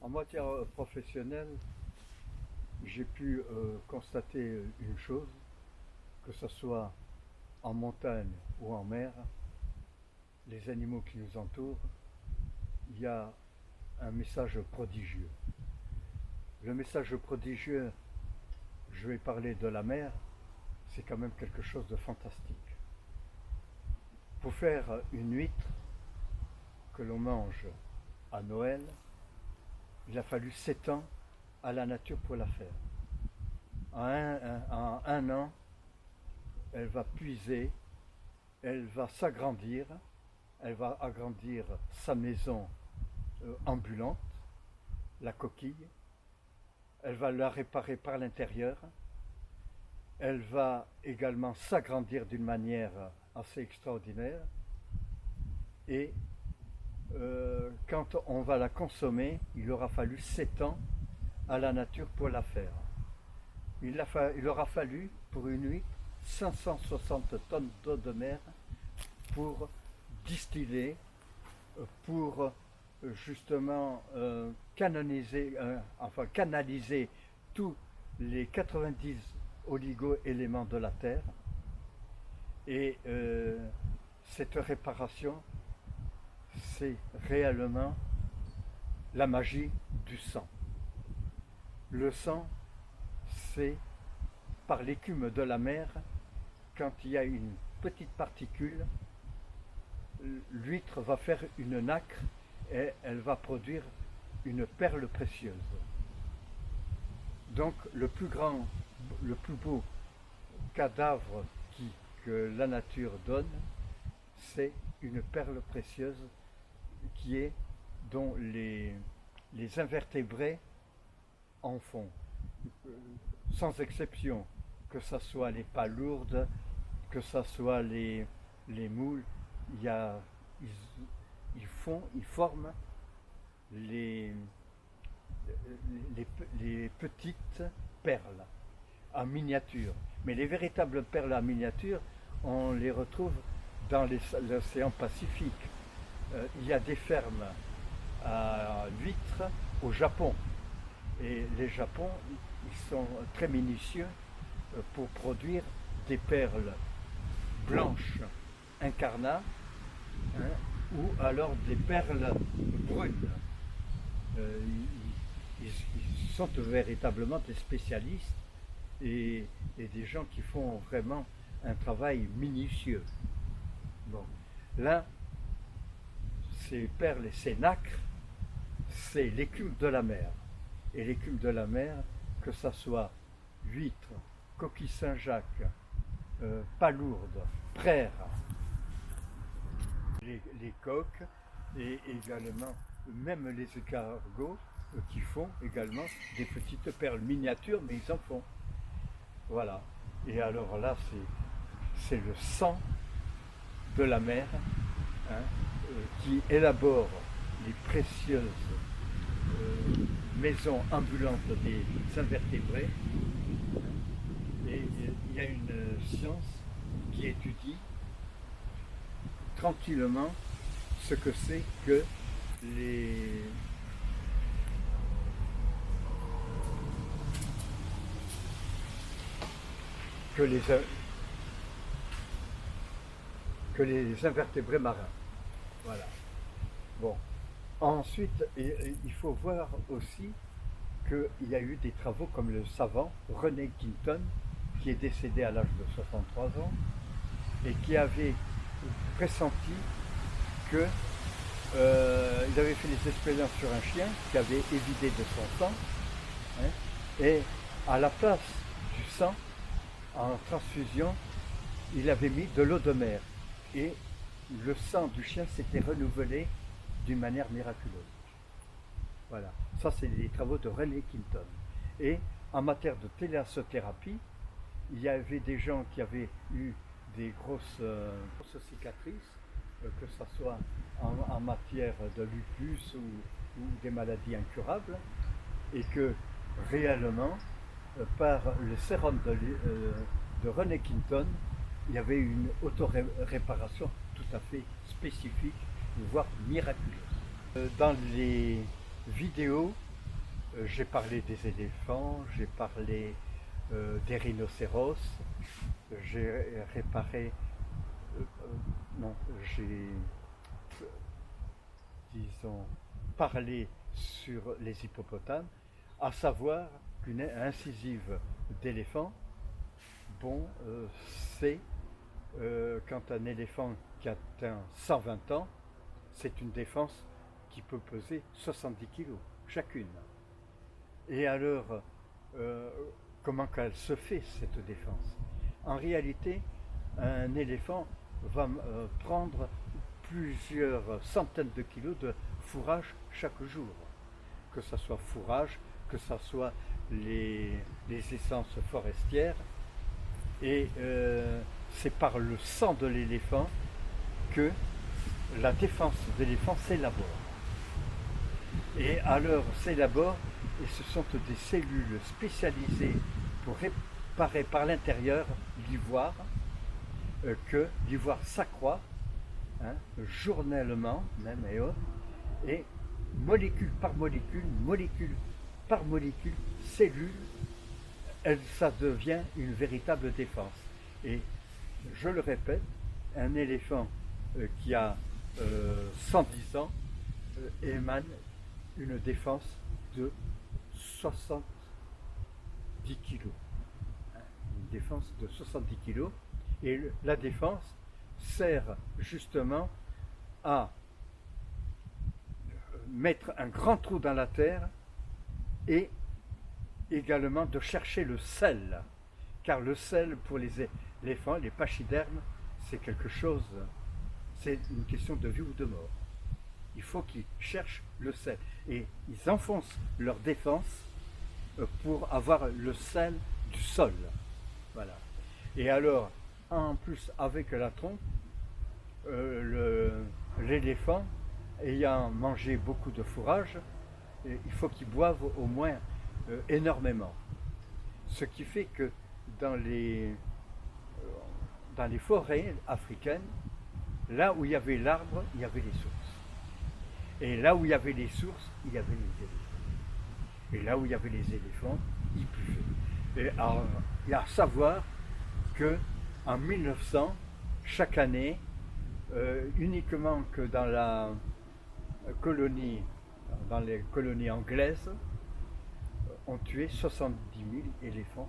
En matière professionnelle, j'ai pu constater une chose, que ce soit en montagne ou en mer, les animaux qui nous entourent, il y a un message prodigieux. Le message prodigieux, je vais parler de la mer, c'est quand même quelque chose de fantastique. Pour faire une huître que l'on mange à Noël, il a fallu 7 ans à la nature pour la faire. En un an, elle va puiser, elle va s'agrandir, elle va agrandir sa maison ambulante, la coquille, elle va la réparer par l'intérieur, elle va également s'agrandir d'une manière assez extraordinaire et quand on va la consommer, il aura fallu 7 ans à la nature pour la faire. Il aura fallu pour une huître 560 tonnes d'eau de mer pour distiller, pour justement canaliser tous les 90 oligo-éléments de la Terre. Et cette réparation, c'est réellement la magie du sang. Le sang, c'est par l'écume de la mer, quand il y a une petite particule, l'huître va faire une nacre et elle va produire une perle précieuse. Donc le plus grand, le plus beau cadavre que la nature donne, c'est une perle précieuse dont les invertébrés en font, sans exception, que ce soit les palourdes, que ce soit les moules, ils forment les, les petites perles en miniature. Mais les véritables perles en miniature, on les retrouve dans l'océan Pacifique. Il y a des fermes à huîtres au Japon. Et les Japon, ils sont très minutieux pour produire des perles blanches incarnats, ou alors des perles brunes. Ils sont véritablement des spécialistes et des gens qui font vraiment un travail minutieux. Bon. Là, ces perles et ces nacres, c'est l'écume de la mer. Et l'écume de la mer, que ce soit huîtres, coquille Saint-Jacques, palourdes, praires, les coques, et également même les escargots qui font également des petites perles miniatures, mais ils en font. Voilà. Et alors là, c'est le sang de la mer, hein, qui élabore les précieuses maisons ambulantes des invertébrés. Et il y a une science qui étudie tranquillement ce que c'est que que les, que les invertébrés marins. Voilà. Bon. Ensuite, il faut voir aussi qu'il y a eu des travaux comme le savant René Quinton, qui est décédé à l'âge de 63 ans, et qui avait pressenti que il avait fait des expériences sur un chien qui avait évidé de son sang, hein, et à la place du sang, en transfusion, il avait mis de l'eau de mer. Et le sang du chien s'était renouvelé d'une manière miraculeuse. Voilà, ça c'est les travaux de René Quinton. Et en matière de téléasothérapie, il y avait des gens qui avaient eu des grosses cicatrices, que ce soit en matière de lupus ou des maladies incurables, et que réellement, par le sérum de René Quinton, il y avait une auto-réparation tout à fait spécifique, voire miraculeuse. Dans les vidéos, J'ai parlé des éléphants, j'ai parlé des rhinocéros, j'ai réparé, non, j'ai, disons, parlé sur les hippopotames, à savoir qu'une incisive d'éléphant, bon, c'est quand un éléphant qui atteint 120 ans, c'est une défense qui peut peser 70 kilos chacune. Et alors, euh, comment qu'elle se fait cette défense? En réalité, un éléphant va prendre plusieurs centaines de kilos de fourrage chaque jour. Que ce soit fourrage, que ce soit les essences forestières. Et c'est par le sang de l'éléphant que la défense de l'éléphant s'élabore. Et alors s'élabore, et ce sont des cellules spécialisées pour réparer par l'intérieur l'ivoire, que l'ivoire s'accroît, hein, journellement même et molécule par molécule, cellule, ça devient une véritable défense. Et je le répète, un éléphant qui a 110 ans émane une défense de 70 kilos. Une défense de 70 kilos. Et la défense sert justement à mettre un grand trou dans la terre et également de chercher le sel. Car le sel pour les éléphants, les pachydermes, c'est quelque chose, c'est une question de vie ou de mort. Il faut qu'ils cherchent le sel. Et ils enfoncent leur défense pour avoir le sel du sol. Voilà. Et alors, en plus, avec la trompe, l'éléphant, ayant mangé beaucoup de fourrage, il faut qu'il boive au moins énormément. Ce qui fait que dans les forêts africaines, là où il y avait l'arbre, il y avait les sources. Et là où il y avait les sources, il y avait les éléphants. Et là où il y avait les éléphants, il buvait. Et alors, il y a à savoir que en 1900, chaque année, uniquement que dans la colonie, dans les colonies anglaises, on tuait 70 000 éléphants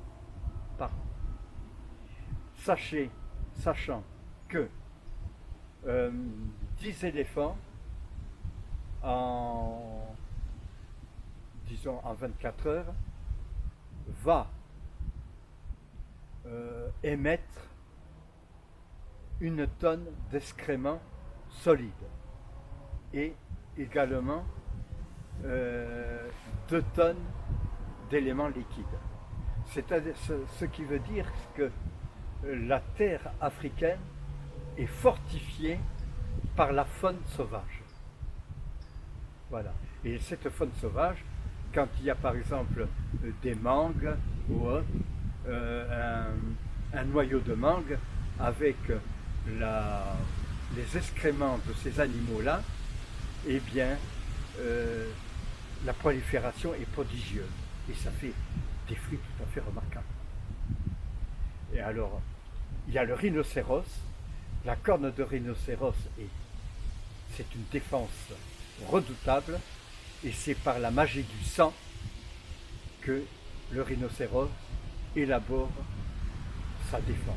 par an. Sachant que 10 éléphants disons en 24 heures, va émettre une tonne d'excréments solides et également 2 tonnes d'éléments liquides. C'est-à-dire ce qui veut dire que la terre africaine est fortifiée par la faune sauvage. Voilà. Et cette faune sauvage, quand il y a par exemple des mangues ou un noyau de mangue avec les excréments de ces animaux-là, eh bien, la prolifération est prodigieuse et ça fait des fruits tout à fait remarquables. Et alors, il y a le rhinocéros. La corne de rhinocéros, c'est une défense redoutable et c'est par la magie du sang que le rhinocéros élabore sa défense.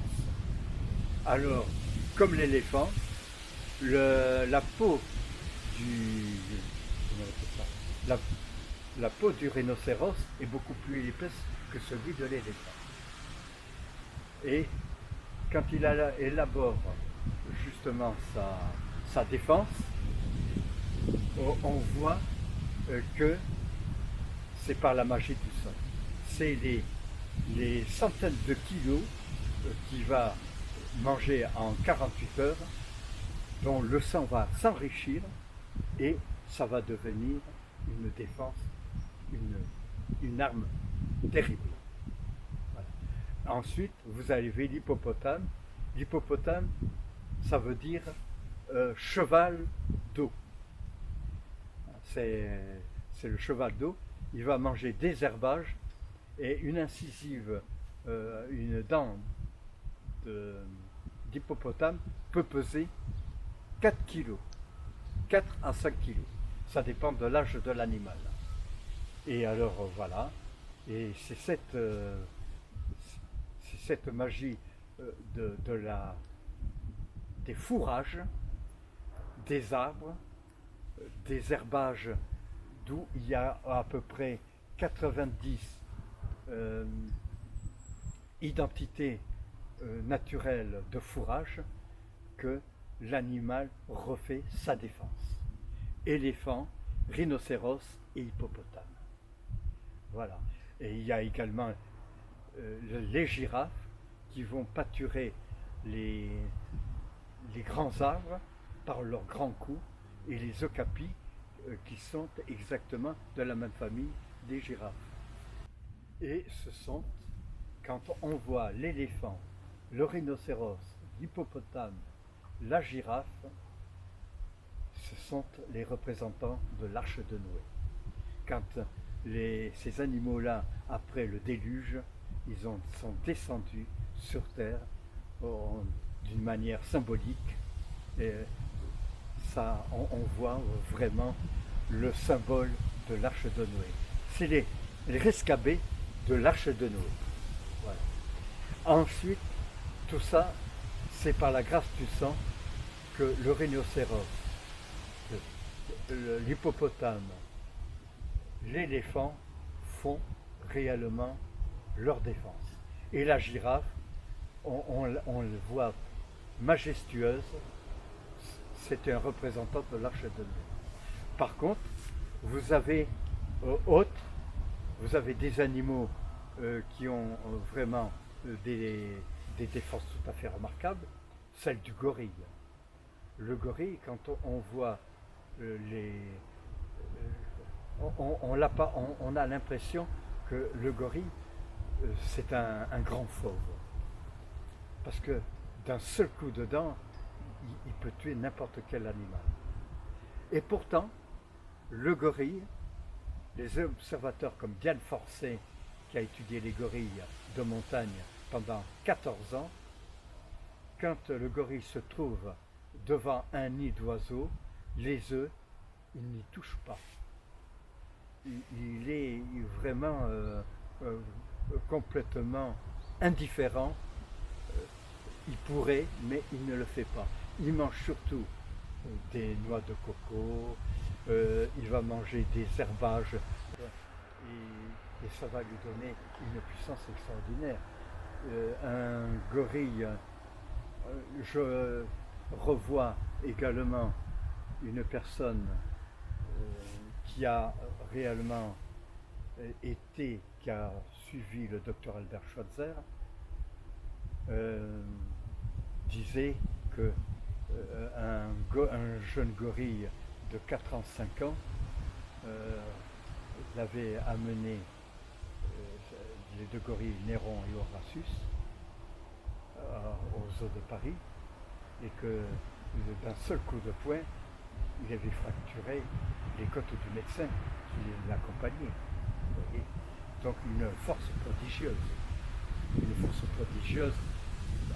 Alors, comme l'éléphant, la peau la peau du rhinocéros est beaucoup plus épaisse que celui de l'éléphant. Et quand il élabore justement sa défense, on voit que c'est par la magie du sang. C'est les centaines de kilos qu'il va manger en 48 heures, dont le sang va s'enrichir et ça va devenir une défense, une arme terrible. Voilà. Ensuite, vous avez l'hippopotame. L'hippopotame, ça veut dire cheval d'eau. C'est le cheval d'eau. il va manger des herbages et une incisive, une dent d'hippopotame peut peser 4 kilos, 4 à 5 kilos. Ça dépend de l'âge de l'animal. Et alors voilà, et c'est cette magie de des fourrages, des arbres, des herbages d'où il y a à peu près 90 euh, identités naturelles de fourrage que l'animal refait sa défense. Éléphant, rhinocéros et hippopotame. Voilà. Et il y a également les girafes qui vont pâturer les, les grands arbres par leurs grands coups et les okapis qui sont exactement de la même famille des girafes. Et ce sont, quand on voit l'éléphant, le rhinocéros, l'hippopotame, la girafe, ce sont les représentants de l'arche de Noé. Quand ces animaux-là, après le déluge, sont descendus sur Terre d'une manière symbolique. Et ça, on voit vraiment le symbole de l'arche de Noé. C'est les rescabés de l'arche de Noé. Voilà. Ensuite, tout ça, c'est par la grâce du sang que le rhinocéros, l'hippopotame, l'éléphant font réellement leur défense. Et la girafe, on le voit majestueuse, c'est un représentant de l'arche de Noé. Par contre, vous avez vous avez des animaux qui ont vraiment des défenses tout à fait remarquables, celle du gorille. Le gorille, quand on voit les... on a l'impression que le gorille, c'est un grand fauve. Parce que d'un seul coup de dent, il peut tuer n'importe quel animal. Et pourtant, le gorille, les observateurs comme Diane Forcé, qui a étudié les gorilles de montagne pendant 14 ans, quand le gorille se trouve devant un nid d'oiseaux, les œufs, il n'y touche pas. Il est vraiment complètement indifférent. Il pourrait, mais il ne le fait pas. Il mange surtout des noix de coco, il va manger des herbages et ça va lui donner une puissance extraordinaire. Un gorille, je revois également une personne qui a réellement qui a suivi le docteur Albert Schweitzer, disait que un jeune gorille de 4 ans, 5 ans l'avait amené les deux gorilles Néron et Horatius aux zoos de Paris et que d'un seul coup de poing il avait fracturé les côtes du médecin qui l'accompagnait. Donc une force prodigieuse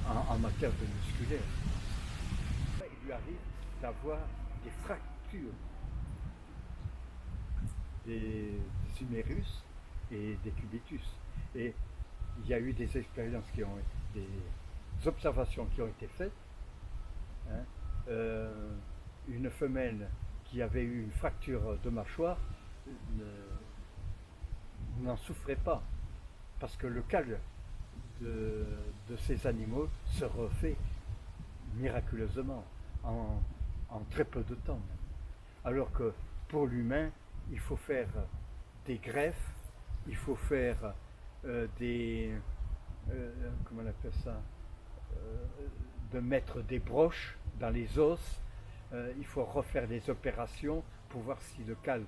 en matière de musculaire. Il lui arrive d'avoir des fractures des humérus et des cubitus. Et il y a eu des expériences des observations qui ont été faites. Hein, une femelle qui avait eu une fracture de mâchoire n'en souffrait pas, parce que le calme de ces animaux se refait miraculeusement en très peu de temps. Alors que pour l'humain, il faut faire des greffes, il faut faire comment on appelle ça, de mettre des broches dans les os, il faut refaire des opérations pour voir si le calme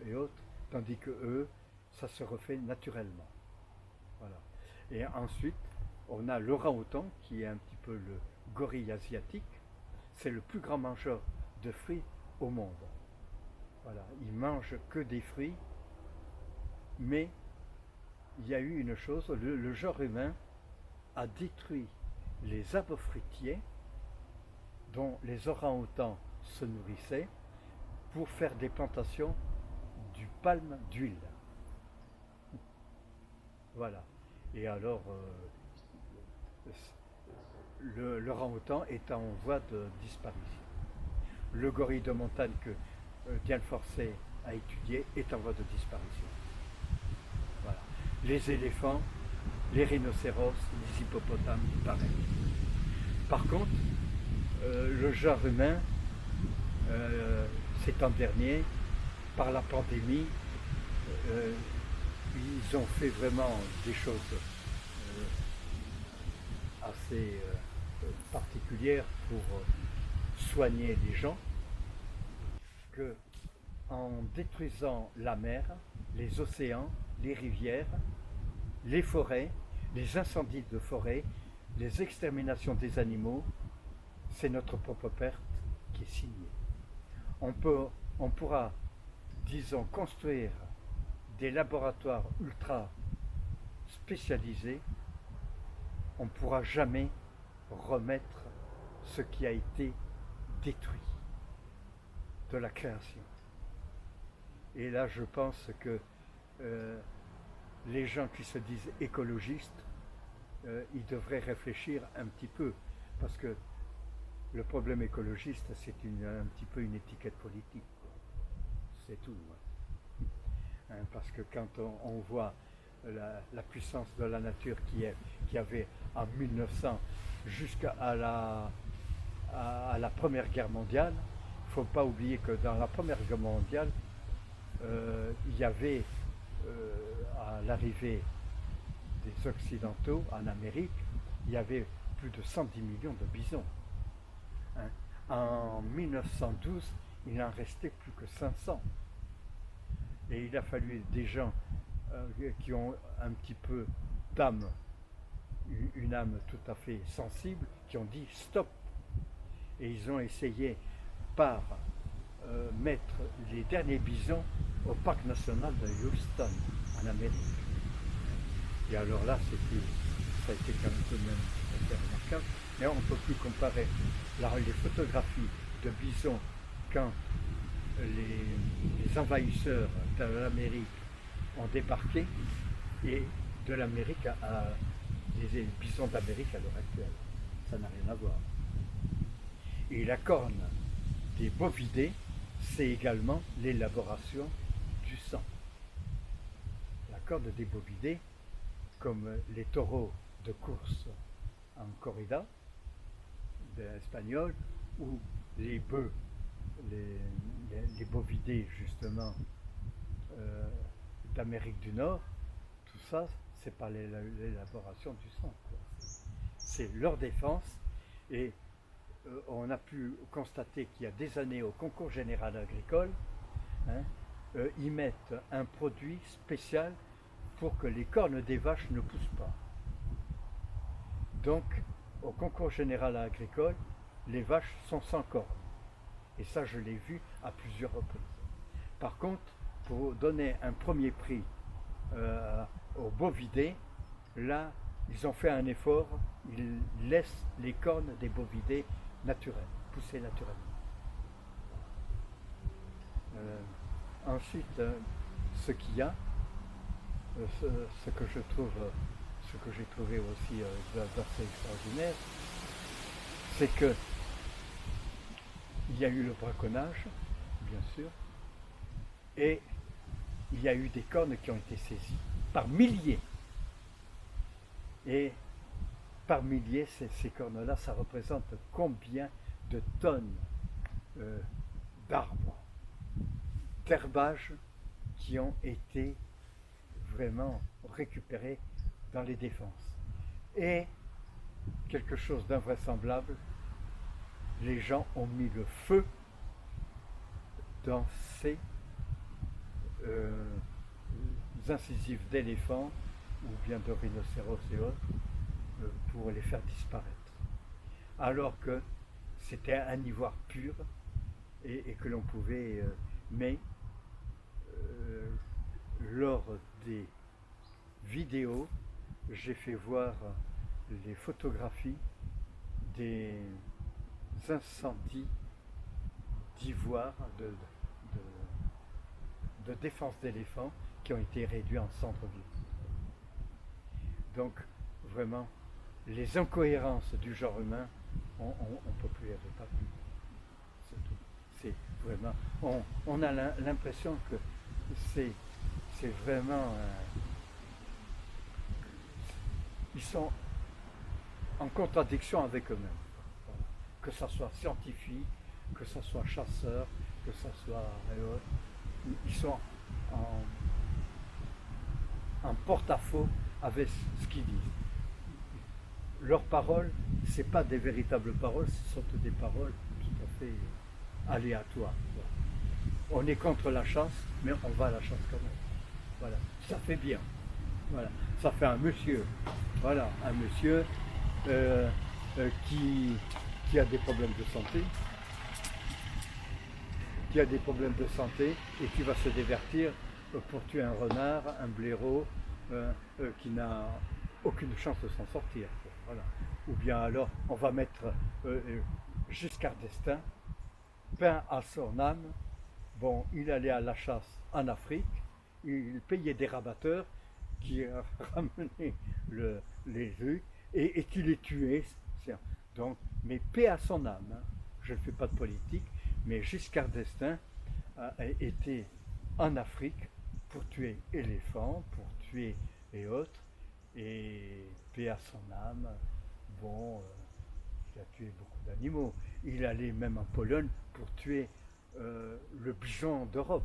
et autres, tandis que eux, ça se refait naturellement. Voilà. Et ensuite, on a l'orang-outan qui est un petit peu le gorille asiatique. C'est le plus grand mangeur de fruits au monde. Voilà. Il mange que des fruits Mais il y a eu une chose, le genre humain a détruit les arbres fruitiers dont les orang-outans se nourrissaient pour faire des plantations du palme d'huile. Voilà. Et alors, l'orang-outan est en voie de disparition. Le gorille de montagne que Diane Forcé a étudié est en voie de disparition. Voilà. Les éléphants, les rhinocéros, les hippopotames, pareil. Par contre, le genre humain, ces temps derniers, par la pandémie, ils ont fait vraiment des choses assez particulières pour soigner les gens, que en détruisant la mer, les océans, les rivières, les forêts, les incendies de forêt, les exterminations des animaux, c'est notre propre perte qui est signée. On pourra, disons, construire des laboratoires ultra spécialisés, on ne pourra jamais remettre ce qui a été détruit de la création. Et là, je pense que les gens qui se disent écologistes, ils devraient réfléchir un petit peu, parce que le problème écologiste, c'est un petit peu une étiquette politique. C'est tout. Hein, parce que quand on voit la puissance de la nature qui avait en 1900 jusqu'à la Première Guerre mondiale, il ne faut pas oublier que dans la Première Guerre mondiale, il y avait à l'arrivée des Occidentaux en Amérique, il y avait plus de 110 millions de bisons. Hein. En 1912, il n'en restait plus que 500. Et il a fallu des gens qui ont un petit peu d'âme, une âme tout à fait sensible, qui ont dit stop. Et ils ont essayé par mettre les derniers bisons au parc national de Houston, en Amérique. Et alors là, ça a été quand même assez remarquable. Mais on ne peut plus comparer les photographies de bisons quand les envahisseurs de l'Amérique ont débarqué et de l'Amérique les bisons d'Amérique à l'heure actuelle. Ça n'a rien à voir. Et la corne des bovidés, c'est également l'élaboration du sang. La corne des bovidés, comme les taureaux de course en corrida espagnol, ou les bœufs, les bovidés justement d'Amérique du Nord, tout ça, c'est pas l'élaboration du sang. C'est leur défense. Et on a pu constater qu'il y a des années au concours général agricole, ils mettent un produit spécial pour que les cornes des vaches ne poussent pas. Donc, au concours général agricole, les vaches sont sans cornes. Et ça, je l'ai vu à plusieurs reprises. Par contre, pour donner un premier prix aux bovidés, là, ils ont fait un effort, ils laissent les cornes des bovidés naturelles, pousser naturellement. Ensuite, ce qu'il y a, ce que j'ai trouvé aussi d'assez extraordinaire, c'est que il y a eu le braconnage, bien sûr, et il y a eu des cornes qui ont été saisies par milliers. Et par milliers, ces cornes-là, ça représente combien de tonnes d'arbres, d'herbages qui ont été vraiment récupérés dans les défenses. Et quelque chose d'invraisemblable, les gens ont mis le feu dans ces incisives d'éléphants ou bien de rhinocéros et autres pour les faire disparaître. Alors que c'était un ivoire pur et que l'on pouvait, mais lors des vidéos, j'ai fait voir les photographies des incendies d'ivoire, de défense d'éléphants qui ont été réduits en centre-ville. Donc, vraiment, les incohérences du genre humain, on ne peut plus les rétablir. C'est tout. C'est vraiment. On a l'impression que c'est vraiment. Ils sont en contradiction avec eux-mêmes. Voilà. Que ce soit scientifique, que ce soit chasseur, que ce soit. Ils sont en porte-à-faux avec ce qu'ils disent. Leurs paroles, ce pas des véritables paroles, ce sont des paroles tout à fait aléatoires. On est contre la chasse, mais on va à la chasse quand même. Voilà, ça fait bien. Voilà, ça fait un monsieur. Voilà, un monsieur qui a des problèmes de santé, et qui va se divertir pour tuer un renard, un blaireau qui n'a aucune chance de s'en sortir. Voilà. Ou bien alors on va mettre Giscard d'Estaing, peint à son âme. Bon, il allait à la chasse en Afrique, il payait des rabatteurs qui ramenaient les trucs et qui les tuaient. Donc, mais paix à son âme. Hein. Je ne fais pas de politique, mais Giscard d'Estaing a été en Afrique pour tuer éléphants, pour tuer et autres, et paix à son âme. Bon, il a tué beaucoup d'animaux. Il allait même en Pologne pour tuer le bison d'Europe.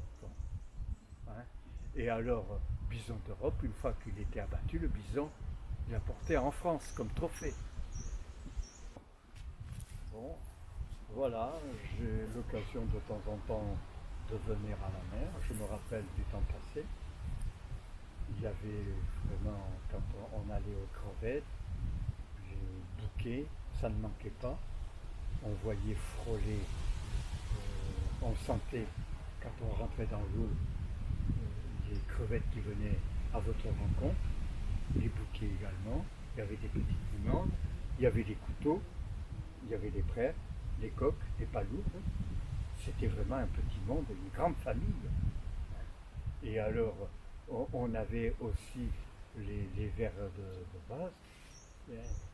Hein. Et alors, bison d'Europe, une fois qu'il était abattu, le bison, il l'a porté en France comme trophée. Bon, voilà, j'ai l'occasion de temps en temps de venir à la mer. Je me rappelle du temps passé. Il y avait vraiment, quand on allait aux crevettes, les bouquets, ça ne manquait pas. On voyait frôler, on sentait, quand on rentrait dans l'eau, les crevettes qui venaient à votre rencontre, les bouquets également. Il y avait des petites limandes, il y avait des couteaux, il y avait des prêtres, des coqs, des palourdes. C'était vraiment un petit monde, une grande famille. Et alors, on avait aussi les vers de base.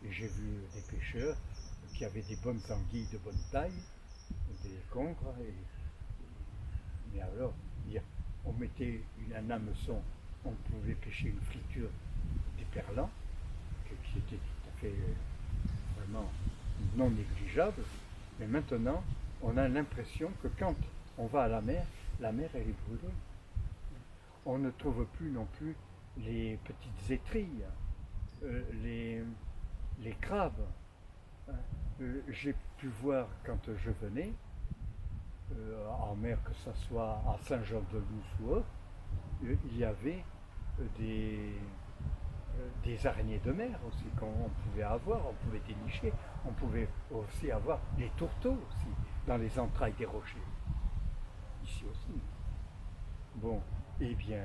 Et j'ai vu des pêcheurs qui avaient des bonnes anguilles de bonne taille, des congres. Mais alors, on mettait un hameçon, on pouvait pêcher une friture d'éperlan, qui était tout à fait vraiment non négligeable. Mais maintenant, on a l'impression que quand on va à la mer elle est brûlée. On ne trouve plus non plus les petites étrilles, les crabes. J'ai pu voir quand je venais, en mer, que ce soit à Saint-Jean-de-Luz ou autre, il y avait des araignées de mer aussi qu'on pouvait avoir, on pouvait dénicher, on pouvait aussi avoir des tourteaux aussi dans les entrailles des rochers. Ici aussi. Bon, eh bien,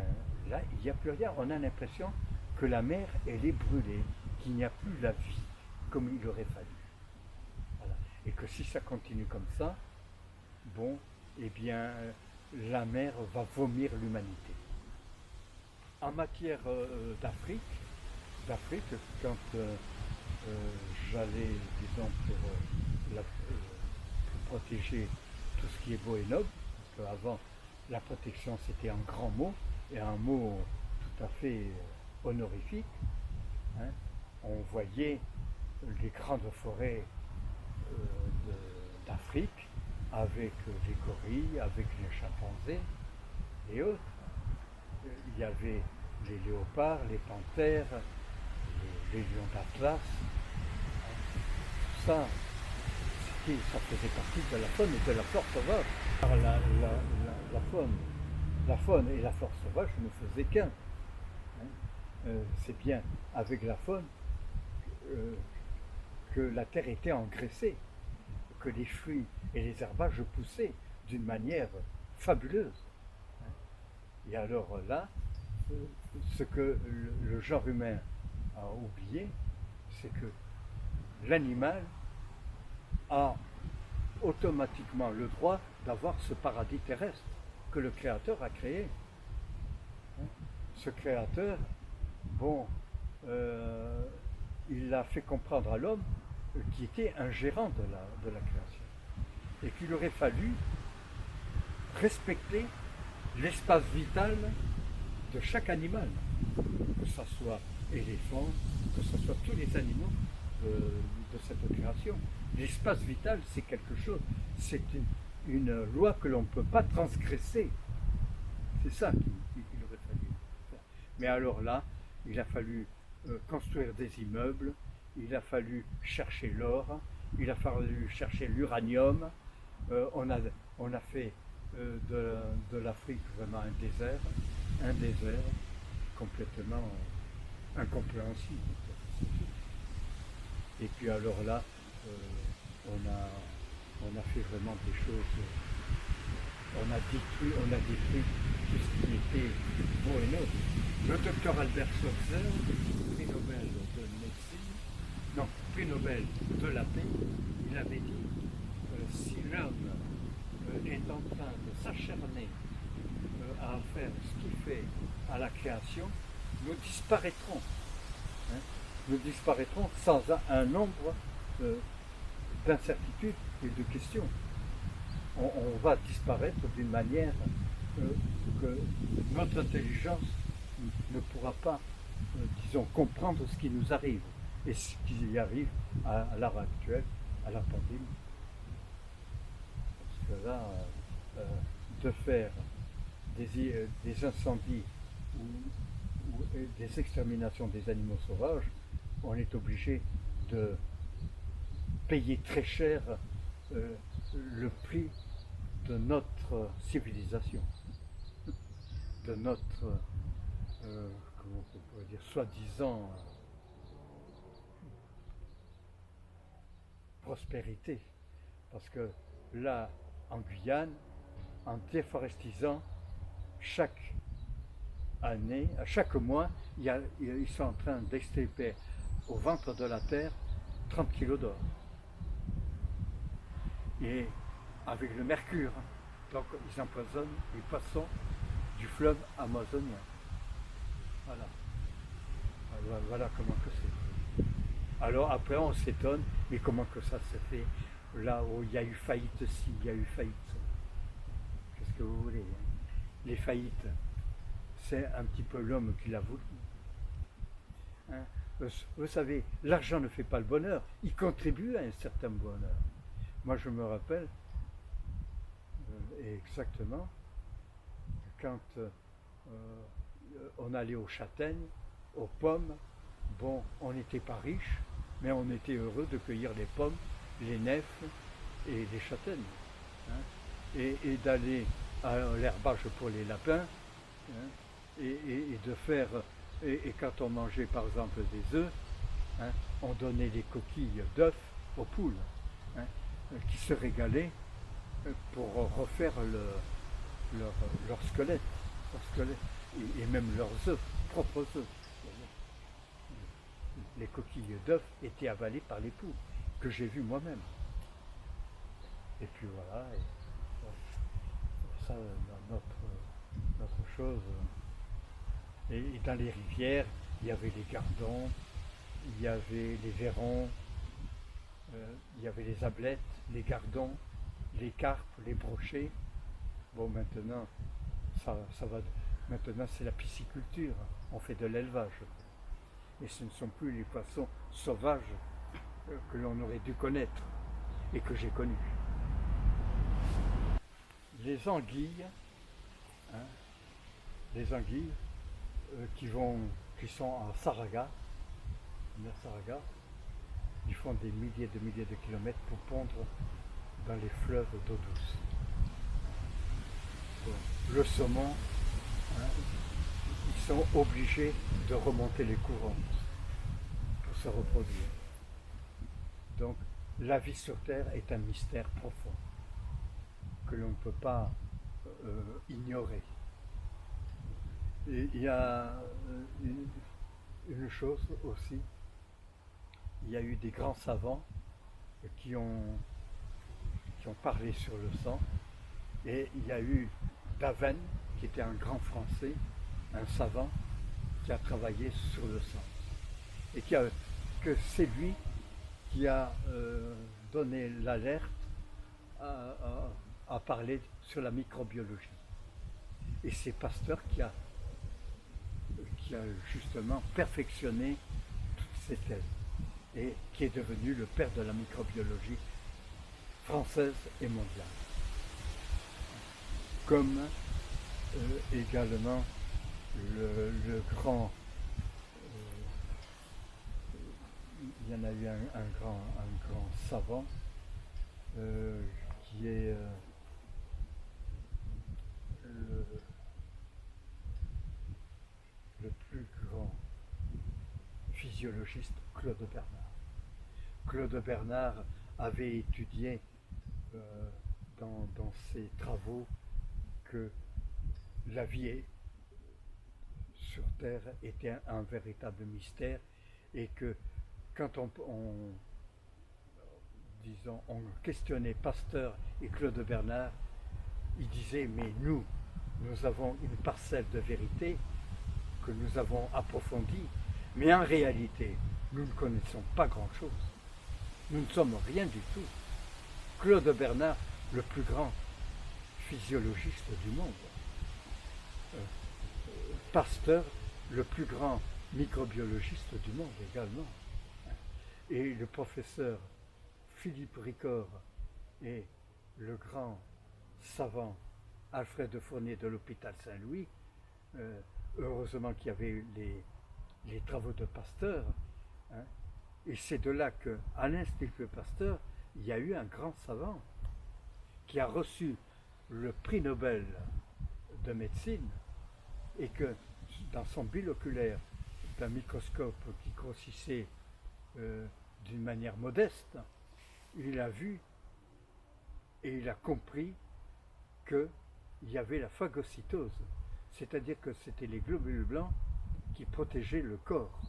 là, il n'y a plus rien. On a l'impression que la mer, elle est brûlée, qu'il n'y a plus la vie comme il aurait fallu. Voilà. Et que si ça continue comme ça, bon, eh bien, la mer va vomir l'humanité. En matière d'Afrique, quand j'allais, disons, pour protéger tout ce qui est beau et noble, parce qu'avant, la protection c'était un grand mot, et un mot tout à fait honorifique. Hein. On voyait les grandes forêts d'Afrique avec les gorilles, avec les chimpanzés et autres. Il y avait les léopards, les panthères, les lions d'Atlas. Tout ça, ça faisait partie de la faune et de la flore sauvage. La faune et la flore sauvage ne faisaient qu'un. C'est bien avec la faune que la terre était engraissée, que les fruits et les herbages poussaient d'une manière fabuleuse. Et alors là, ce que le genre humain a oublié, c'est que l'animal a automatiquement le droit d'avoir ce paradis terrestre que le Créateur a créé. Ce Créateur, bon, il a fait comprendre à l'homme qui était un gérant de la création et qu'il aurait fallu respecter l'espace vital de chaque animal, que ce soit éléphant, que ce soit tous les animaux de cette création. L'espace vital, c'est quelque chose, c'est une loi que l'on ne peut pas transgresser. C'est ça qu'il aurait fallu faire. Mais alors là, il a fallu construire des immeubles, il a fallu chercher l'or, il a fallu chercher l'uranium. On a fait de l'Afrique vraiment un désert complètement incompréhensible. Et puis alors là, on a fait vraiment des choses. On a détruit tout ce qui était beau et noble. Le docteur Albert Schweitzer, prix Nobel de médecine, non, prix Nobel de la paix, il avait dit si l'homme est en train de s'acharner à faire ce qu'il fait à la création, nous disparaîtrons. Hein. Nous disparaîtrons sans un nombre d'incertitudes et de questions. On va disparaître d'une manière que notre intelligence ne pourra pas, disons, comprendre ce qui nous arrive et ce qui arrive à l'heure actuelle, à la pandémie. Parce que là, de faire des incendies ou des exterminations des animaux sauvages, on est obligé de payer très cher le prix de notre civilisation, de notre, comment on pourrait dire, soi-disant prospérité. Parce que là, en Guyane, en déforestisant, chaque année, à chaque mois, ils sont en train d'extirper au ventre de la terre 30 kilos d'or. Et avec le mercure, donc ils empoisonnent les poissons du fleuve amazonien. Voilà. Voilà comment que c'est. Alors après on s'étonne, mais comment que ça se fait là où il y a eu faillite ci, il y a eu faillite ça. Qu'est-ce que vous voulez hein. Les faillites, c'est un petit peu l'homme qui l'a voulu. Hein. Vous savez, l'argent ne fait pas le bonheur, il contribue à un certain bonheur. Moi je me rappelle exactement quand on allait aux châtaignes, aux pommes, bon, on n'était pas riche, mais on était heureux de cueillir les pommes, les nèfles et les châtaignes. Hein, et d'aller à l'herbage pour les lapins, hein, et de faire, et quand on mangeait par exemple des œufs, hein, on donnait des coquilles d'œufs aux poules, hein, qui se régalaient pour refaire leur squelette, et même leurs œufs, propres œufs. Les coquilles d'œufs étaient avalées par les poules, que j'ai vues moi-même. Et puis voilà, ça dans notre chose. Et dans les rivières, il y avait les gardons, il y avait les vairons, il y avait les ablettes, les gardons, les carpes, les brochets. Bon, maintenant, ça va. Maintenant, c'est la pisciculture. On fait de l'élevage. Et ce ne sont plus les poissons sauvages que l'on aurait dû connaître et que j'ai connus. Les anguilles, hein, qui sont à Saraga, ils font des milliers de kilomètres pour pondre dans les fleuves d'eau douce. Bon, le saumon, hein, ils sont obligés de remonter les courants pour se reproduire. Donc la vie sur Terre est un mystère profond que l'on ne peut pas ignorer. Et il y a une, une chose aussi, il y a eu des grands savants qui ont, qui ont parlé sur le sang, et il y a eu Daven, qui était un grand Français, un savant, qui a travaillé sur le sang. Et que c'est lui qui a donné l'alerte à parler sur la microbiologie. Et c'est Pasteur qui a justement perfectionné toutes ces thèses et qui est devenu le père de la microbiologie française et mondiale. Comme également le grand, il y en a eu un grand savant qui est le, le plus grand physiologiste, Claude Bernard. Claude Bernard avait étudié euh, dans ses travaux que la vie sur Terre était un véritable mystère et que quand disons, on questionnait Pasteur et Claude Bernard, ils disaient mais nous avons une parcelle de vérité que nous avons approfondie, mais en réalité, nous ne connaissons pas grand-chose. Nous ne sommes rien du tout. Claude Bernard, le plus grand physiologiste du monde. Pasteur, le plus grand microbiologiste du monde également. Et le professeur Philippe Ricord et le grand savant Alfred de Fournier de l'hôpital Saint-Louis, heureusement qu'il y avait eu les travaux de Pasteur, hein, et c'est de là qu'à l'Institut Pasteur, il y a eu un grand savant qui a reçu le prix Nobel de médecine et que dans son binoculaire d'un microscope qui grossissait d'une manière modeste, il a vu et il a compris qu'il y avait la phagocytose, c'est-à-dire que c'était les globules blancs qui protégeaient le corps,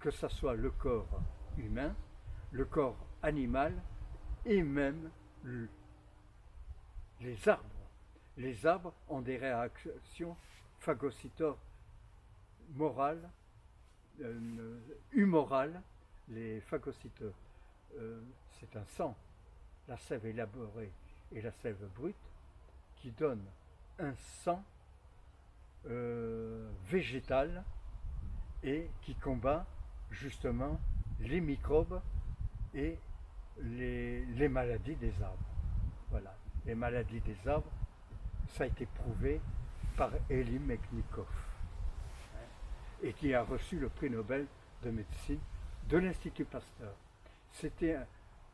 que ce soit le corps humain, le corps animal et même les arbres. Les arbres ont des réactions phagocytores morales, humorales. Les phagocytes, c'est un sang, la sève élaborée et la sève brute, qui donne un sang végétal et qui combat justement les microbes et les maladies des arbres. Voilà, les maladies des arbres, ça a été prouvé par Elie Mechnikov, et qui a reçu le prix Nobel de médecine de l'Institut Pasteur.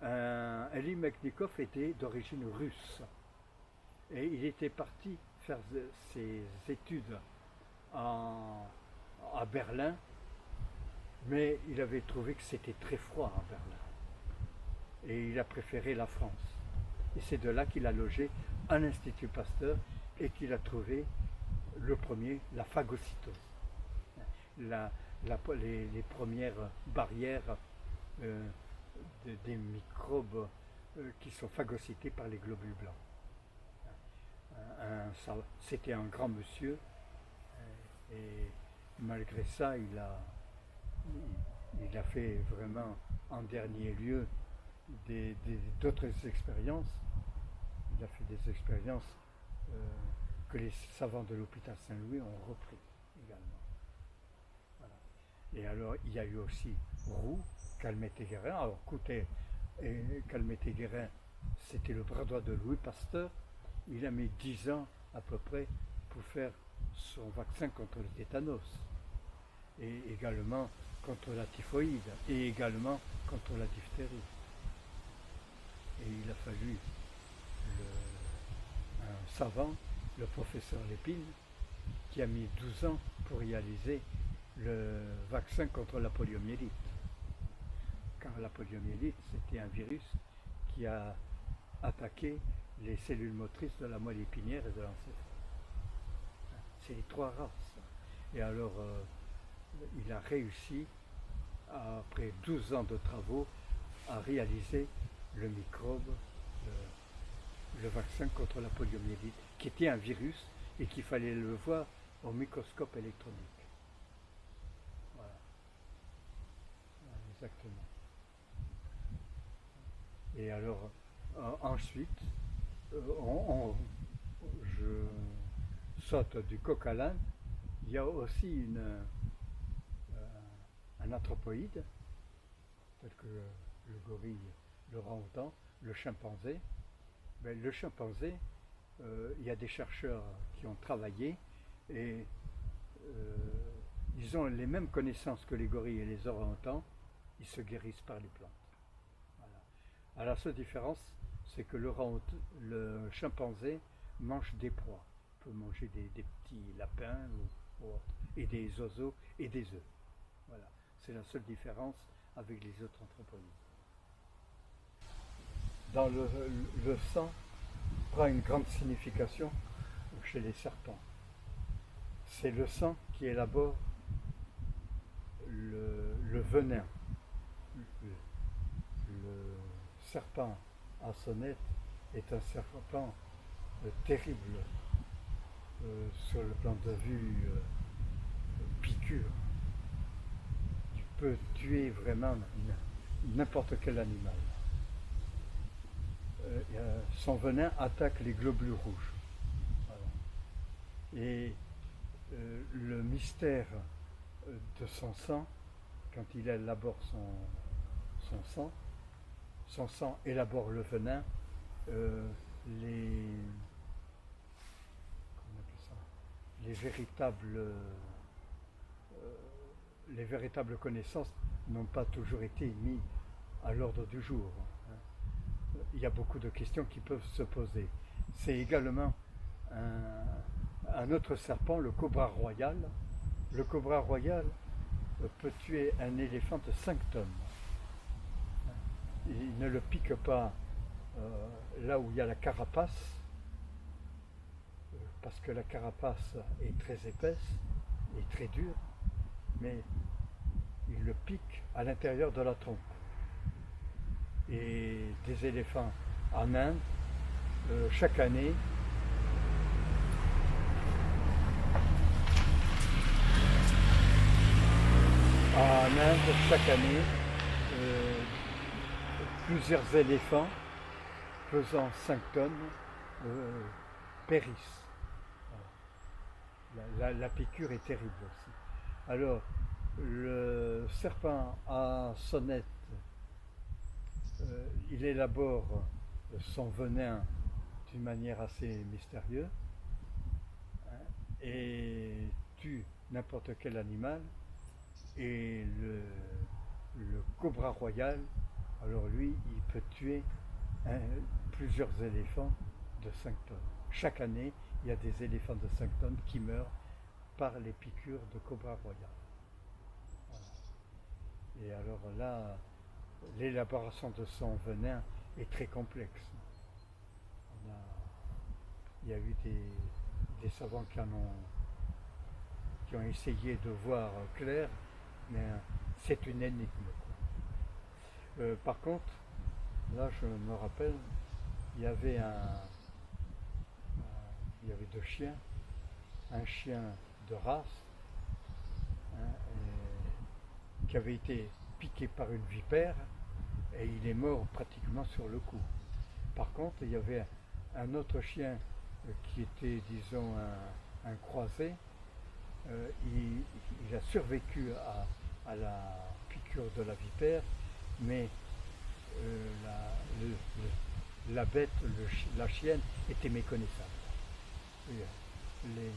Elie Mechnikov était d'origine russe et il était parti faire ses études à Berlin, mais il avait trouvé que c'était très froid à Berlin et il a préféré la France. Et c'est de là qu'il a logé à l'Institut Pasteur et qu'il a trouvé le premier, la phagocytose, les premières barrières des microbes qui sont phagocytés par les globules blancs. C'était un grand monsieur et malgré ça il a fait vraiment en dernier lieu d'autres expériences. Il a fait des expériences que les savants de l'hôpital Saint-Louis ont repris également. Voilà. Et alors il y a eu aussi Roux, Calmette-Guérin. Alors écoutez, Calmette-Guérin, c'était le bras droit de Louis Pasteur. Il a mis 10 ans à peu près pour faire son vaccin contre le tétanos et également contre la typhoïde et également contre la diphtérie. Et il a fallu un savant, le professeur Lépine, qui a mis 12 ans pour réaliser le vaccin contre la poliomyélite. Car la poliomyélite, c'était un virus qui a attaqué les cellules motrices de la moelle épinière et de l'encéphale. C'est les trois races. Et alors, il a réussi, après 12 ans de travaux, à réaliser le microbe, le vaccin contre la poliomyélite, qui était un virus et qu'il fallait le voir au microscope électronique. Voilà, exactement. Et alors, ensuite, je saute du coq à l'âne. Il y a aussi un anthropoïde, tel que le gorille, le orang-outan, le chimpanzé. Ben, le chimpanzé, il y a des chercheurs qui ont travaillé et euh, ils ont les mêmes connaissances que les gorilles et les orang-outans, ils se guérissent par les plantes. Voilà. Alors la seule différence, c'est que le chimpanzé mange des proies. Il peut manger des petits lapins et des oiseaux et des œufs. Voilà. C'est la seule différence avec les autres anthropoïdes. Dans le sang prend une grande signification chez les serpents. C'est le sang qui élabore le venin. Le serpent à sonnette est un serpent terrible sur le plan de vue piqûre. Tu peux tuer vraiment n'importe quel animal. Son venin attaque les globules rouges. Voilà. Et le mystère de son sang, quand il élabore son sang élabore le venin, euh, les, comment on appelle ça, les véritables connaissances n'ont pas toujours été mis à l'ordre du jour. Il y a beaucoup de questions qui peuvent se poser. C'est également un autre serpent, le cobra royal. Le cobra royal peut tuer un éléphant de 5 tonnes. Il ne le pique pas là où il y a la carapace, parce que la carapace est très épaisse et très dure, mais il le pique à l'intérieur de la trompe. Et des éléphants en Inde, chaque année, euh, plusieurs éléphants pesant 5 tonnes périssent. La piqûre est terrible aussi. Alors, le serpent à sonnette, il élabore son venin d'une manière assez mystérieuse, hein, et tue n'importe quel animal. Et le cobra royal, alors lui, il peut tuer plusieurs éléphants de 5 tonnes. Chaque année, il y a des éléphants de 5 tonnes qui meurent par les piqûres de cobra royal. Voilà. Et alors là, l'élaboration de son venin est très complexe. Il y a eu des savants qui ont essayé de voir clair, mais c'est une énigme. Par contre, là je me rappelle, il y avait il y avait 2 chiens, un chien de race, hein, qui avait été piqué par une vipère et il est mort pratiquement sur le coup. Par contre, il y avait un autre chien qui était, disons, un croisé. Il a survécu à la piqûre de la vipère, mais la bête, la chienne, était méconnaissable.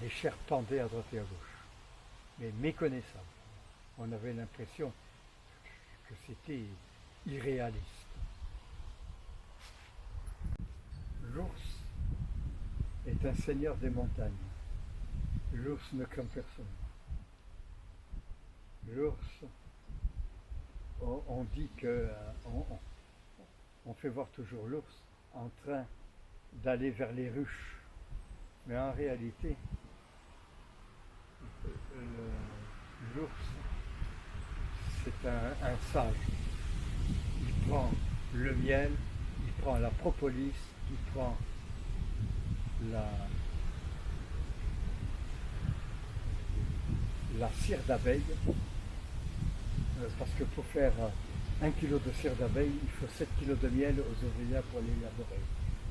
Les chairs pendaient à droite et à gauche, mais méconnaissable. On avait l'impression que c'était irréaliste. L'ours est un seigneur des montagnes. L'ours ne craint personne. L'ours, on dit que on fait voir toujours l'ours en train d'aller vers les ruches. Mais en réalité, L'ours, c'est un sage. Il prend le miel, il prend la propolis, il prend la, la cire d'abeille, parce que pour faire 1 kilo de cire d'abeille, il faut 7 kilos de miel aux ouvrières pour l'élaborer.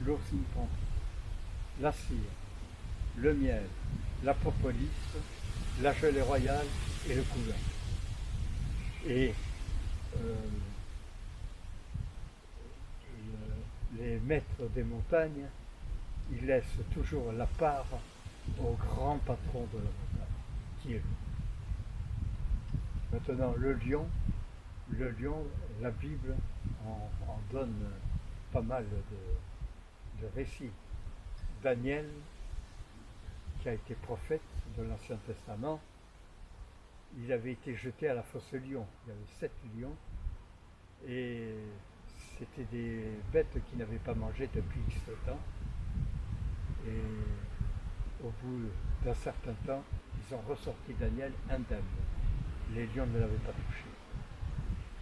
L'ours, il prend la cire, le miel, la propolis, la gelée royale et le couvain. Et les maîtres des montagnes, ils laissent toujours la part au grand patron de la montagne, qui est lui. Maintenant, le lion, la Bible en donne pas mal de récits. Daniel, qui a été prophète de l'Ancien Testament, il avait été jeté à la fosse lion. Il y avait 7 lions et c'était des bêtes qui n'avaient pas mangé depuis X temps. Et au bout d'un certain temps, ils ont ressorti Daniel indemne. Les lions ne l'avaient pas touché.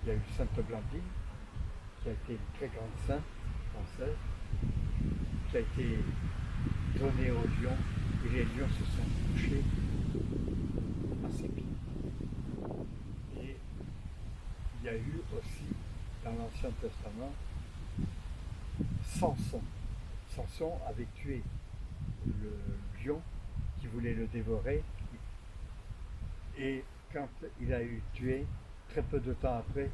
Il y a eu Sainte Blandine, qui a été une très grande sainte française, qui a été donnée aux lions, et les lions se sont couchés à ses pieds. Et il y a eu aussi, dans l'Ancien Testament, Samson. Samson avait tué le lion qui voulait le dévorer, et quand il a eu tué, très peu de temps après,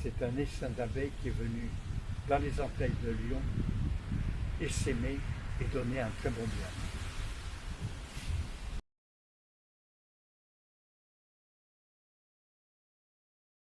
c'est un essaim d'abeilles qui est venu dans les entrailles de lion, essaimer et donner un très bon miel.